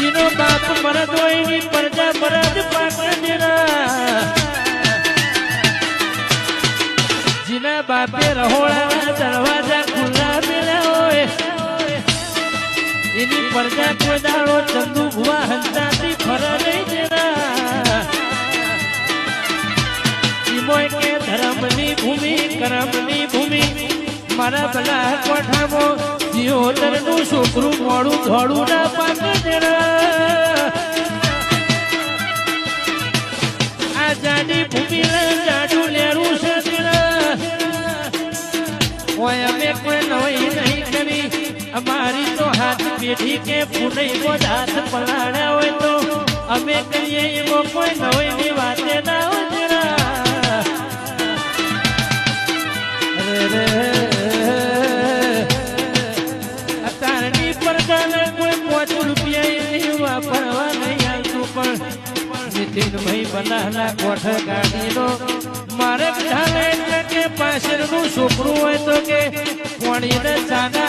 જીનો બાપ મરદ હોય ની પ્રજા મરદ પાકડે દેના જીના બાપે રહોળાના દરવાજા ખુલ્લા મેળ્યા હોય એની પ્રજા કોઈ દાડો ચંદુ ભુવા હંતાથી ફરા નહીં દેના ઈમોય કે ધર્મની ભૂમિ કર્મની ભૂમિ મારા ભલા કોઠામાં જીઓતરનું છોકરું મોડું ધોળું ના પાકે દેના આ જાડી ભૂમિ જાડું લેરું છે દેના ઓય અમે કોઈ નવી નહીં કરી અમારી તો હાથ પેઢી કે પુનઈ કોઈ હાથ પલાળ્યા હોય તો અમે કરીએ એમાં કોઈ નવી વાતે ના હોય દેના અતારની પ્રજાને કોઈ 5 રૂપિયા વાપરવા નહીં આવતું પણ નીતિનભાઈ બનાના કોઠ ગાડીનો મારે ઢાલે કે પાછળનું છોકરું હોય તો કે કોણીને ચાના